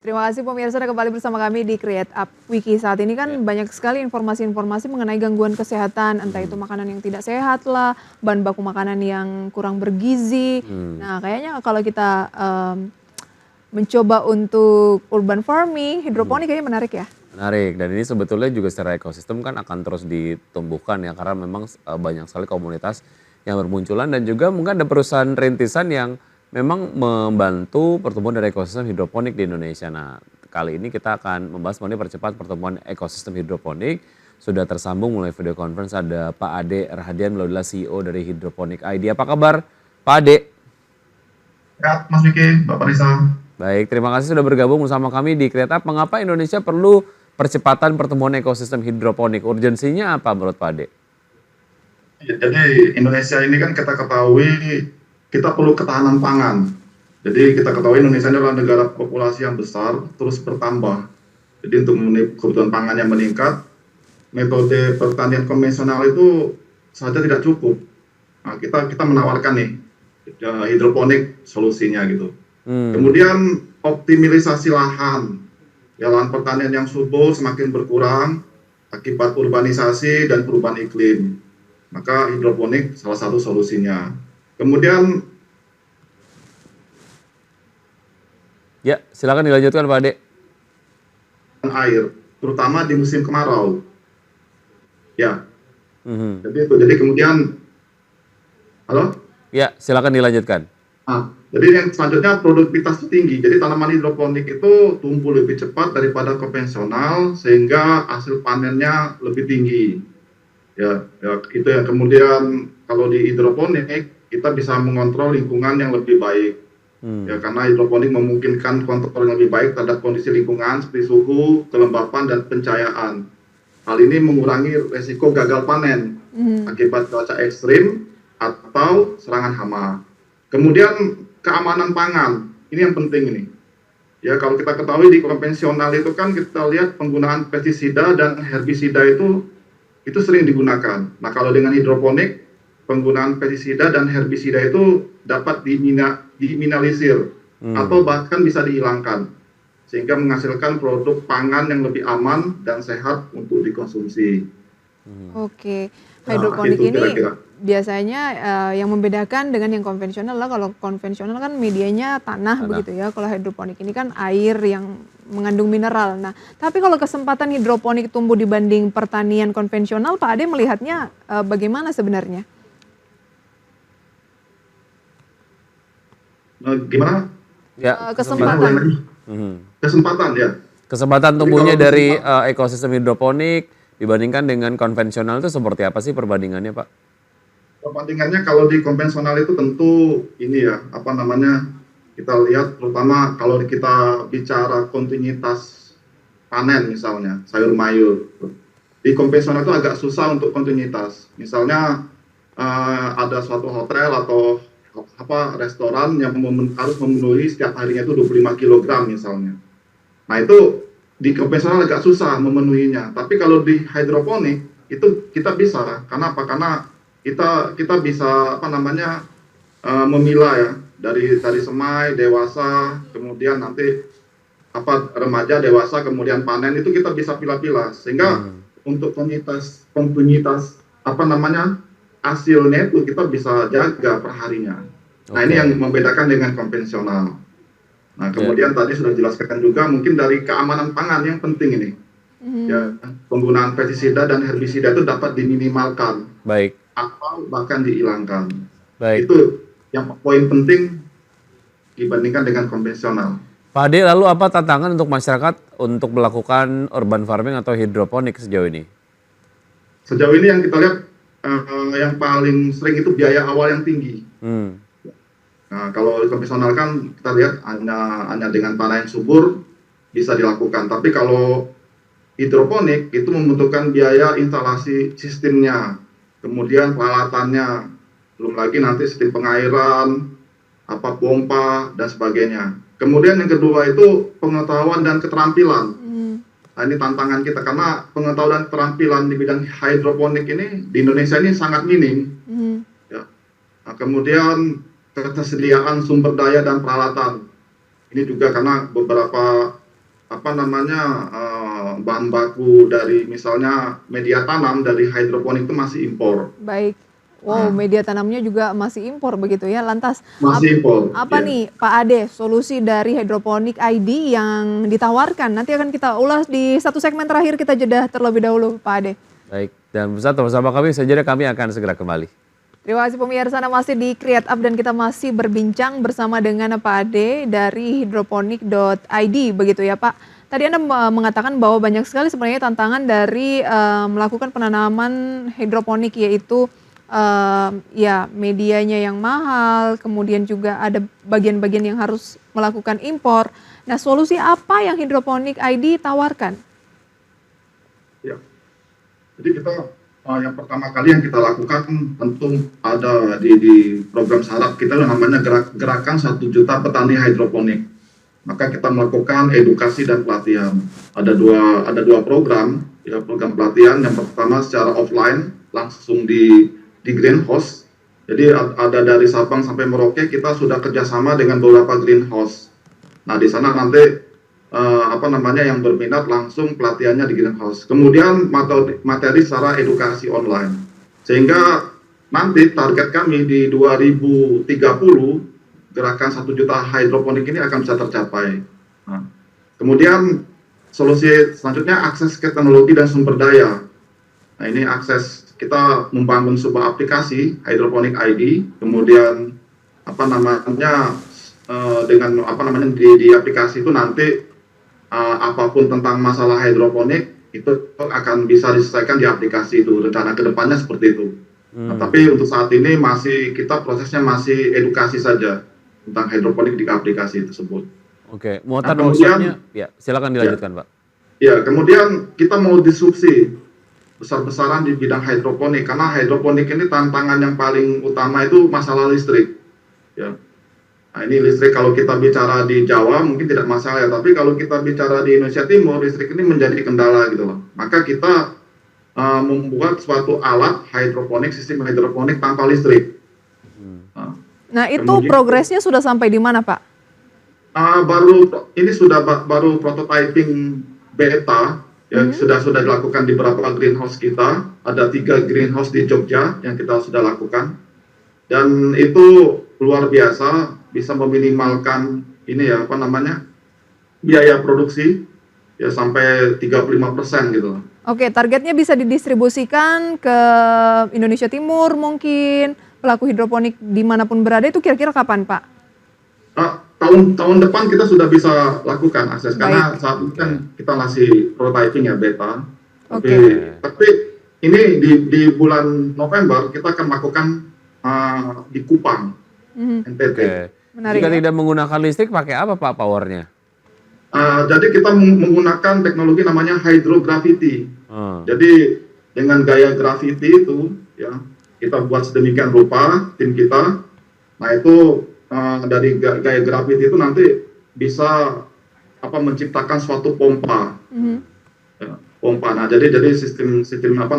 Terima kasih pemirsa, Anda kembali bersama kami di Create Up Wiki. Saat ini kan banyak sekali informasi-informasi mengenai gangguan kesehatan, entah itu makanan yang tidak sehat lah, bahan baku makanan yang kurang bergizi. Nah, kayaknya kalau kita mencoba untuk urban farming, hidroponik kayaknya menarik ya. Menarik, dan ini sebetulnya juga secara ekosistem kan akan terus ditumbuhkan ya, karena memang banyak sekali komunitas yang bermunculan dan juga mungkin ada perusahaan rintisan yang memang membantu pertumbuhan dari ekosistem hidroponik di Indonesia. Nah, kali ini kita akan membahas mengenai percepat pertumbuhan ekosistem hidroponik. Sudah tersambung melalui video conference ada Pak Ade Rahadian, beliau adalah CEO dari Hydroponic ID. Apa kabar Pak Ade? Sehat, Mas Vicky, Mbak Parisa. Baik, terima kasih sudah bergabung bersama kami di Create Up. Mengapa Indonesia perlu percepatan pertumbuhan ekosistem hidroponik? Urgensinya apa menurut Pak Ade? Ya, jadi Indonesia ini kan kita ketahui kita perlu ketahanan pangan. Jadi kita ketahui Indonesia adalah negara populasi yang besar, terus bertambah. Jadi untuk memenuhi kebutuhan pangan yang meningkat, metode pertanian konvensional itu saja tidak cukup. Nah, kita menawarkan nih hidroponik solusinya gitu. Kemudian optimalisasi lahan. Ya, lahan pertanian yang subur semakin berkurang akibat urbanisasi dan perubahan iklim. Maka hidroponik salah satu solusinya. Kemudian Ya, silakan dilanjutkan Pak Ade. air, terutama di musim kemarau. Ya. Jadi kemudian halo? Ya, silakan dilanjutkan. Nah, jadi yang selanjutnya produktivitas tinggi. Jadi tanaman hidroponik itu tumbuh lebih cepat daripada konvensional sehingga hasil panennya lebih tinggi. Ya, itu yang kemudian kalau di hidroponik kita bisa mengontrol lingkungan yang lebih baik. Ya, karena hidroponik memungkinkan kontrol yang lebih baik terhadap kondisi lingkungan seperti suhu, kelembapan dan pencahayaan. Hal ini mengurangi resiko gagal panen akibat cuaca ekstrim atau serangan hama. Kemudian keamanan pangan, ini yang penting ini. Ya, kalau kita ketahui di konvensional itu kan kita lihat penggunaan pestisida dan herbisida itu sering digunakan. Nah, kalau dengan hidroponik, penggunaan pestisida dan herbisida itu dapat diminimalisir atau bahkan bisa dihilangkan, sehingga menghasilkan produk pangan yang lebih aman dan sehat untuk dikonsumsi. Oke, hidroponik Itu ini kira-kira. biasanya yang membedakan dengan yang konvensional lah, kalau konvensional kan medianya tanah begitu ya, kalau hidroponik ini kan air yang mengandung mineral. Nah, tapi kalau kesempatan hidroponik tumbuh dibanding pertanian konvensional, Pak Ade melihatnya bagaimana sebenarnya? Gimana? Ya, Kesempatan. Kesempatan ya. kesempatan Jadi tumbuhnya kalau dari ekosistem hidroponik dibandingkan dengan konvensional itu seperti apa sih perbandingannya, Pak? Perbandingannya kalau di konvensional itu tentu ini ya, apa namanya, kita lihat terutama kalau kita bicara kontinuitas panen misalnya, sayur mayur. Di konvensional itu agak susah untuk kontinuitas. Misalnya ada suatu hotel atau restoran yang harus memenuhi setiap harinya itu 25 kg misalnya. Nah, itu di konvensional agak susah memenuhinya. Tapi kalau di hidroponik itu kita bisa. Karena apa? Karena kita bisa apa namanya memilah ya dari semai dewasa, kemudian nanti remaja dewasa, kemudian panen itu kita bisa pilah-pilah sehingga untuk kontinuitas apa namanya hasilnya itu kita bisa jaga perharinya. Nah, ini yang membedakan dengan konvensional. Nah, kemudian tadi sudah dijelaskan juga mungkin dari keamanan pangan yang penting ini. Ya, penggunaan pestisida dan herbisida itu dapat diminimalkan. Baik. Atau bahkan dihilangkan. Baik. Itu yang poin penting dibandingkan dengan konvensional. Pak Ade, lalu apa tantangan untuk masyarakat untuk melakukan urban farming atau hidroponik sejauh ini? Sejauh ini yang kita lihat yang paling sering itu biaya awal yang tinggi. Nah, kalau konvensional kan kita lihat hanya dengan tanah yang subur bisa dilakukan. Tapi kalau hidroponik itu membutuhkan biaya instalasi sistemnya, kemudian peralatannya, belum lagi nanti sistem pengairan, pompa dan sebagainya. Kemudian yang kedua itu pengetahuan dan keterampilan. Nah, ini tantangan kita karena pengetahuan dan keterampilan di bidang hidroponik ini di Indonesia ini sangat minim. Ya. Nah, kemudian ketersediaan sumber daya dan peralatan. Ini juga karena beberapa apa namanya bahan baku dari misalnya media tanam dari hidroponik itu masih impor. Baik. Wow, media tanamnya juga masih impor begitu ya. Lantas Masih impor. apa Ya. nih Pak Ade solusi dari Hydroponic ID yang ditawarkan? Nanti akan kita ulas di satu segmen terakhir, kita jeda terlebih dahulu Pak Ade. Baik, dan pemirsa bersama kami, saja kami akan segera kembali. Terima kasih pemirsa, Anda masih di Create Up dan kita masih berbincang bersama dengan Pak Ade dari hydroponic.id begitu ya Pak. Tadi Anda mengatakan bahwa banyak sekali sebenarnya tantangan dari melakukan penanaman hidroponik, yaitu ya medianya yang mahal, kemudian juga ada bagian-bagian yang harus melakukan impor. Nah, solusi apa yang Hydroponic ID tawarkan? Ya. Jadi kita yang pertama kali yang kita lakukan tentu ada di program saraf kita namanya gerakan 1 juta petani hidroponik. Maka kita melakukan edukasi dan pelatihan. Ada dua program, ya, program pelatihan. Yang pertama secara offline langsung di greenhouse. Jadi ada dari Sabang sampai Merauke kita sudah kerjasama dengan beberapa greenhouse. Nah, di sana nanti yang berminat langsung pelatihannya di greenhouse. Kemudian materi secara edukasi online. Sehingga nanti target kami di 2030 gerakan 1 juta hidroponik ini akan bisa tercapai. Nah, kemudian solusi selanjutnya akses ke teknologi dan sumber daya. Nah, ini akses, kita membangun sebuah aplikasi Hydroponic ID, kemudian di aplikasi itu nanti apapun tentang masalah hidroponik itu akan bisa diselesaikan di aplikasi itu. Rencana kedepannya seperti itu. Nah, tapi untuk saat ini prosesnya masih edukasi saja tentang hidroponik di aplikasi tersebut. Oke, muatan workshopnya, ya silakan dilanjutkan Pak. Ya, kemudian kita mau disrupsi besar-besaran di bidang hidroponik, karena hidroponik ini tantangan yang paling utama itu masalah listrik. Ya. Nah, ini listrik kalau kita bicara di Jawa mungkin tidak masalah ya, tapi kalau kita bicara di Indonesia Timur, listrik ini menjadi kendala gitu loh. Maka kita membuat suatu alat hidroponik, sistem hidroponik tanpa listrik. Nah, itu progresnya sudah sampai di mana Pak? Baru prototyping beta, ya, sudah dilakukan di beberapa greenhouse kita. Ada 3 greenhouse di Jogja yang kita sudah lakukan. Dan itu luar biasa, bisa meminimalkan biaya produksi ya sampai 35% gitu. Oke, targetnya bisa didistribusikan ke Indonesia Timur mungkin, pelaku hidroponik dimanapun berada, itu kira-kira kapan Pak? Tahun depan kita sudah bisa lakukan akses. Baik. Karena saat ini kan kita masih prototyping ya, beta. Tapi ini di bulan November kita akan lakukan di Kupang, NTT. Menarik, jika tidak menggunakan listrik, pakai apa Pak powernya? Jadi kita menggunakan teknologi namanya hydrogravity. Jadi dengan gaya gravity itu, ya, kita buat sedemikian rupa tim kita. Nah, itu dari gaya gravity itu nanti bisa menciptakan suatu pompa. Ya, pompa. Nah, jadi sistem ada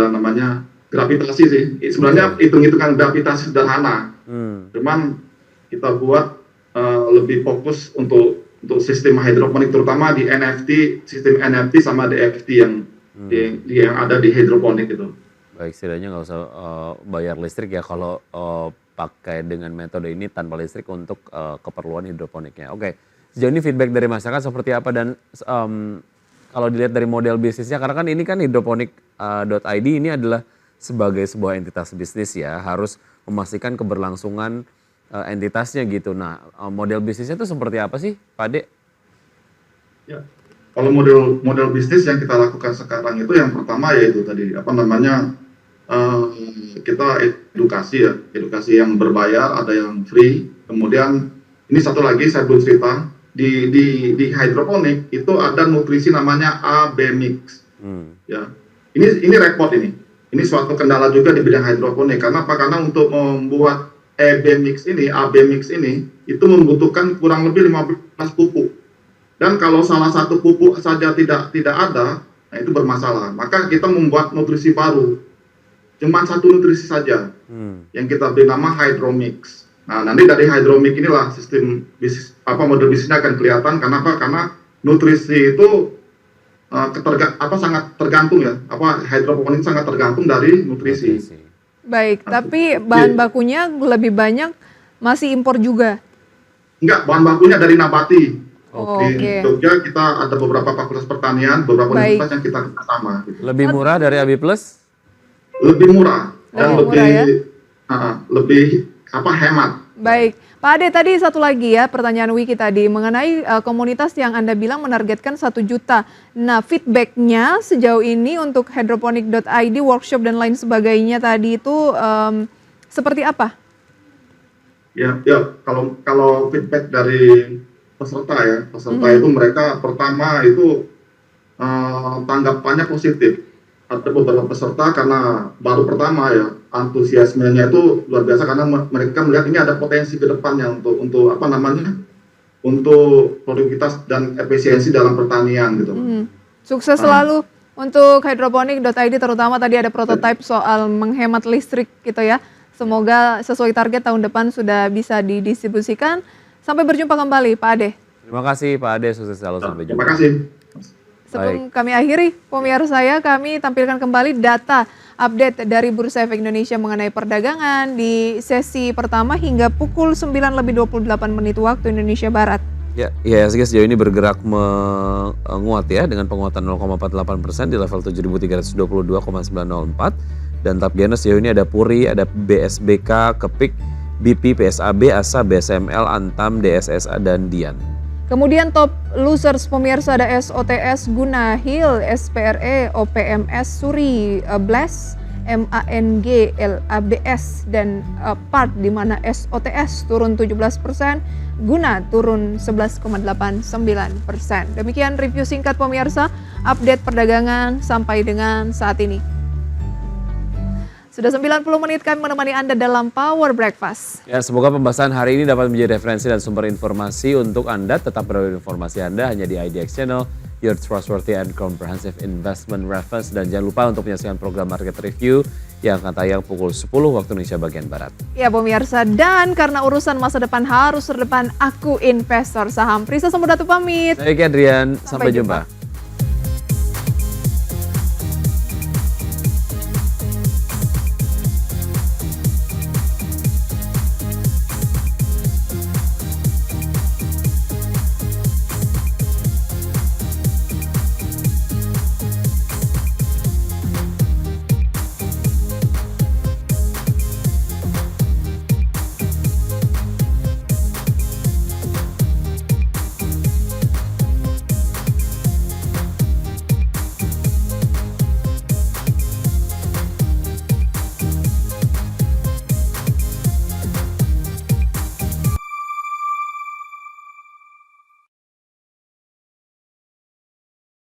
namanya gravitasi sih. Sebenarnya hitung-hitungan gravitasi sederhana. Cuman kita buat lebih fokus untuk sistem hidroponik, terutama di NFT, sistem NFT sama DFT yang ada di hidroponik itu. Baik, setidaknya nggak usah bayar listrik ya kalau pakai dengan metode ini tanpa listrik untuk keperluan hidroponiknya. Oke, sejauh ini feedback dari masyarakat seperti apa, dan kalau dilihat dari model bisnisnya, karena kan ini kan hydroponic.id ini adalah sebagai sebuah entitas bisnis ya, harus memastikan keberlangsungan entitasnya gitu. Nah, model bisnisnya itu seperti apa sih, Pak Ade? Ya, kalau model bisnis yang kita lakukan sekarang itu yang pertama yaitu tadi kita edukasi yang berbayar, ada yang free. Kemudian ini satu lagi saya belum cerita, di hidroponik itu ada nutrisi namanya AB mix. Ya, ini repot ini. Ini suatu kendala juga di bidang hidroponik. Karena apa? Karena untuk membuat AB mix ini itu membutuhkan kurang lebih 15 pupuk. Dan kalau salah satu pupuk saja tidak ada, nah itu bermasalah. Maka kita membuat nutrisi baru. Cuma satu nutrisi saja yang kita beri nama Hydromix. Nah, nanti dari Hydromix inilah sistem bisnis model bisnisnya akan kelihatan. Kenapa? Karena nutrisi itu sangat tergantung ya, hidroponik sangat tergantung dari nutrisi. Baik, tapi bahan bakunya lebih banyak masih impor juga? Enggak, bahan bakunya dari nabati. Oh, Di oke. Jogja kita ada beberapa fakultas pertanian, beberapa Baik. universitas yang kita kerjasama. Gitu. Lebih murah dari AB Plus? Lebih murah dan Lebih murah, ya? lebih hemat. Baik, Pak Ade tadi satu lagi ya pertanyaan Wiki tadi mengenai komunitas yang Anda bilang menargetkan 1 juta. Nah feedbacknya sejauh ini untuk hydroponic.id, workshop dan lain sebagainya tadi itu seperti apa? Ya kalau feedback dari peserta itu mereka pertama itu tanggapannya positif. Ada beberapa peserta karena baru pertama ya, antusiasmenya itu luar biasa karena mereka melihat ini ada potensi ke depannya untuk untuk produktivitas dan efisiensi dalam pertanian gitu. Sukses selalu untuk hydroponic.id, terutama tadi ada prototipe soal menghemat listrik gitu ya. Semoga sesuai target tahun depan sudah bisa didistribusikan. Sampai berjumpa kembali Pak Ade. Terima kasih Pak Ade, sukses selalu, sampai jumpa. Terima kasih. Sebelum kami akhiri, pemirsa kami tampilkan kembali data update dari Bursa Efek Indonesia mengenai perdagangan di sesi pertama hingga pukul 9:28 waktu Indonesia Barat. Ya, IHSG sejauh ini bergerak menguat ya dengan penguatan 0,48% di level 7.322,904. Dan top gainer sejauh ini ada Puri, ada BSBK, Kepik, BP, PSAB, ASA, BSML, Antam, DSSA, dan Dian. Kemudian top losers pemirsa ada SOTS, Guna, Hill, SPRE, OPMS, Suri, Blast, MANG, LABS, dan Part, di mana SOTS turun 17%, Guna turun 11,89%. Demikian review singkat pemirsa, update perdagangan sampai dengan saat ini. Sudah 90 menit kami menemani Anda dalam Power Breakfast. Ya, semoga pembahasan hari ini dapat menjadi referensi dan sumber informasi untuk Anda. Tetap berada informasi Anda hanya di IDX Channel, your trustworthy and comprehensive investment reference. Dan jangan lupa untuk menyaksikan program Market Review yang akan tayang pukul 10 waktu Indonesia bagian Barat. Ya pemirsa, dan karena urusan masa depan harus terdepan, aku investor saham. Prisa Samudatu pamit. Baik Adrian, sampai jumpa.